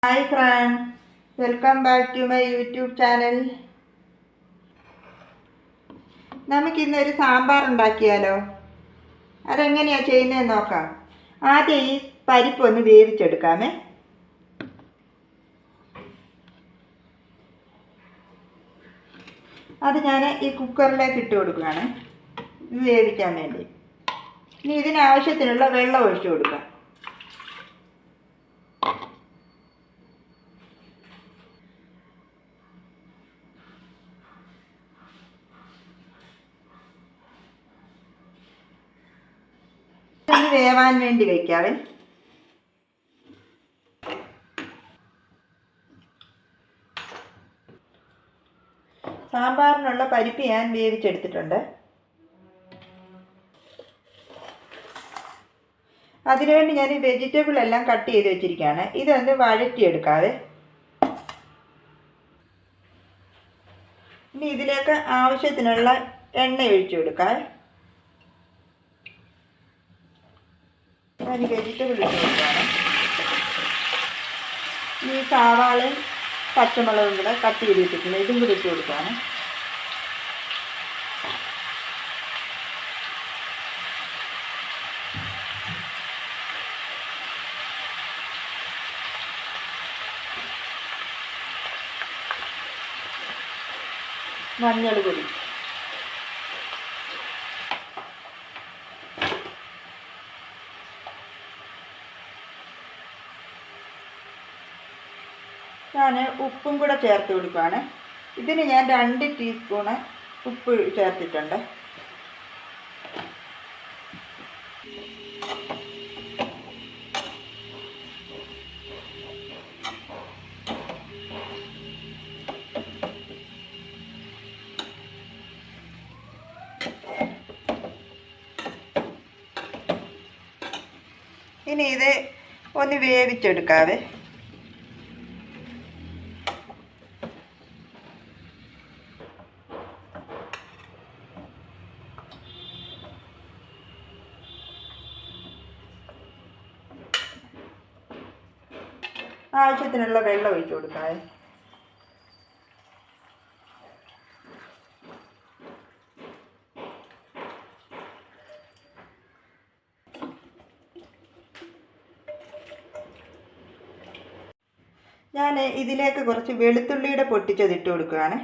Hi friend, welcome back to my YouTube channel. നമുക്കിന്നൊരു സാമ്പാർ ഉണ്ടാക്കിയാലോ? അതെങ്ങനെയാണ് ചെയ്യുന്നതെന്ന് നോക്കാം. ആദ്യം ഈ പരിപ്പൊന്ന് വേവിച്ചെടുക്കാമേ. അത് ഞാൻ ഈ കുക്കറിലേക്ക് ഇട്ട് കൊടുക്കുകയാണ്, ഇത് വേവിക്കാൻ വേണ്ടി. ഇനി ഇതിനാവശ്യത്തിനുള്ള വെള്ളം ഒഴിച്ചു കൊടുക്കാം. വേവാൻ വേണ്ടി വയ്ക്കാവേ. സാമ്പാറിനുള്ള പരിപ്പ് ഞാൻ വേവിച്ചെടുത്തിട്ടുണ്ട്. അതിനുവേണ്ടി ഞാൻ വെജിറ്റബിൾ എല്ലാം കട്ട് ചെയ്ത് വെച്ചിരിക്കുകയാണ്. ഇതൊന്ന് വഴറ്റിയെടുക്കാവേ. ഇനി ഇതിലേക്ക് ആവശ്യത്തിനുള്ള എണ്ണ ഒഴിച്ചു കൊടുക്കാം. ഞാൻ വെജിറ്റബിൾ ഇട്ട് കൊടുക്കുകയാണ്. ഈ സവാളയും പച്ചമുളകും കൂടെ കട്ട് ചെയ്ത് വെച്ചിട്ടുണ്ട്, ഇതും കൂടി ഇട്ട് കൊടുക്കുകയാണ്. മഞ്ഞൾ പൊടി, ഞാൻ ഉപ്പും കൂടെ ചേർത്ത് കൊടുക്കുകയാണ്. ഇതിന് ഞാൻ 2 ടീസ്പൂണ് ഉപ്പ് ചേർത്തിട്ടുണ്ട്. ഇനി ഇത് ഒന്ന് വേവിച്ചെടുക്കാവേ. ആവശ്യത്തിനുള്ള വെള്ളം ഒഴിച്ചു കൊടുക്കാവേ. ഞാൻ ഇതിലേക്ക് കുറച്ച് വെളുത്തുള്ളിയുടെ പൊട്ടിച്ചതിട്ട് കൊടുക്കുകയാണ്.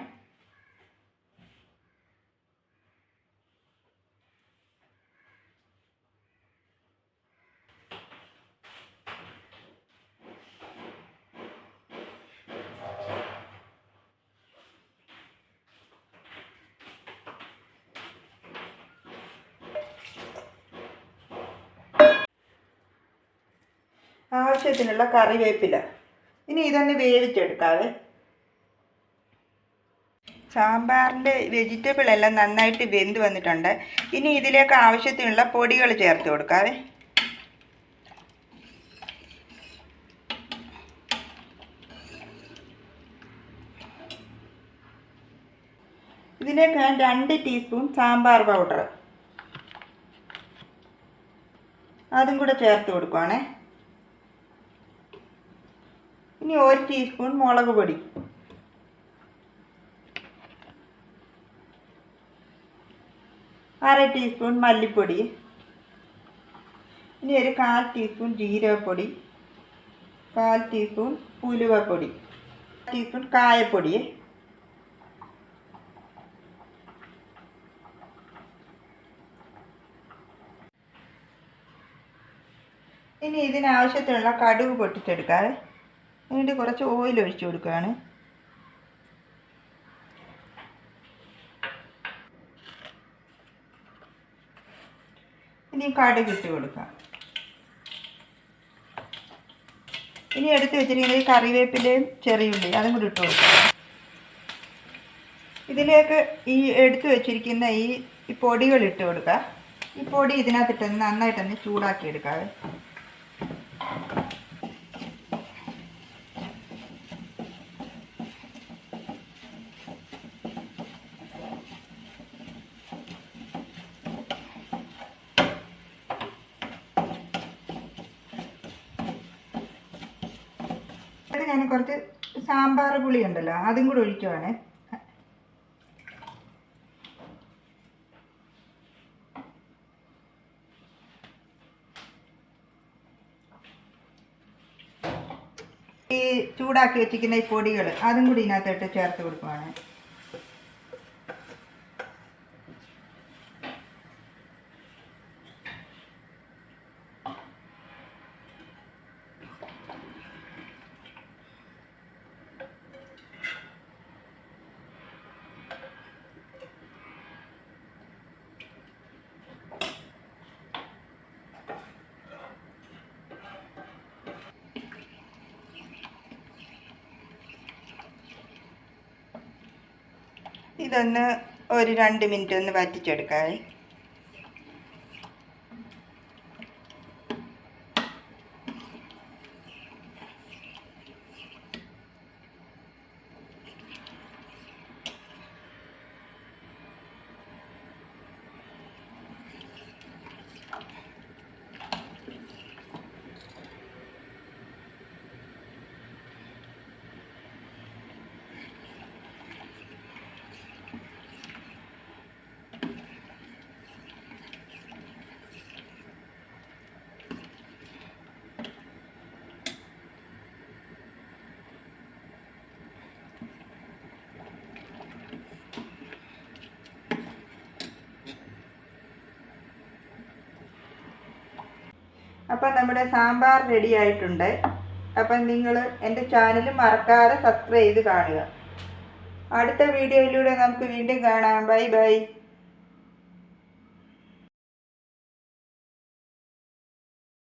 ആവശ്യത്തിനുള്ള കറിവേപ്പില. ഇനി ഇതൊന്ന് വേവിച്ചെടുക്കാവേ. സാമ്പാറിൻ്റെ വെജിറ്റബിൾ എല്ലാം നന്നായിട്ട് വെന്ത് വന്നിട്ടുണ്ട്. ഇനി ഇതിലേക്ക് ആവശ്യത്തിനുള്ള പൊടികൾ ചേർത്ത് കൊടുക്കാവേ. ഇതിലേക്ക് ഞാൻ 2 ടീസ്പൂൺ സാമ്പാർ പൗഡർ അതും കൂടെ ചേർത്ത് കൊടുക്കുവാണേ. ഇനി 1 ടീസ്പൂൺ മുളക് പൊടി, അര ടീസ്പൂൺ മല്ലിപ്പൊടി, ഇനി ഒരു 1/4 ടീസ്പൂൺ ജീരകപ്പൊടി, 1/4 ടീസ്പൂൺ ഉലുവപ്പൊടി, 1 ടീസ്പൂൺ കായപ്പൊടി. ഇനി ഇതിനാവശ്യത്തിനുള്ള കടുക് പൊട്ടിച്ചെടുക്കാതെ എന്നിട്ട് കുറച്ച് ഓയിൽ ഒഴിച്ചു കൊടുക്കുകയാണ്. ഇനി കടുക് ഇട്ട് കൊടുക്കാം. ഇനി എടുത്ത് വെച്ചിരിക്കുന്നത് ഈ കറിവേപ്പിലയും ചെറിയുള്ളി അതും കൂടി ഇട്ട് കൊടുക്കാം. ഇതിലേക്ക് ഈ എടുത്ത് വെച്ചിരിക്കുന്ന ഈ പൊടികൾ ഇട്ട് കൊടുക്കുക. ഈ പൊടി ഇതിനകത്തിട്ടൊന്ന് നന്നായിട്ടൊന്ന് ചൂടാക്കി എടുക്കാവേ. ഞാൻ കുറച്ച് സാമ്പാർ പുളി ഉണ്ടല്ലോ അതും കൂടെ ഒഴിക്കുവാണ്. ഈ ചൂടാക്കി വെച്ചിരിക്കുന്ന ഈ പൊടികൾ അതും കൂടി ഇതിനകത്തോട്ട് ചേർത്ത് കൊടുക്കുവാണ്. ഇതൊന്ന് ഒരു 2 മിനിറ്റ് ഒന്ന് വറ്റിച്ചെടുക്കാം. അപ്പം നമ്മുടെ സാമ്പാർ റെഡി ആയിട്ടുണ്ട്. അപ്പം നിങ്ങൾ എൻ്റെ ചാനൽ മറക്കാതെ സബ്സ്ക്രൈബ് ചെയ്ത് കാണുക. അടുത്ത വീഡിയോയിലൂടെ നമുക്ക് വീണ്ടും കാണാം. Bye bye.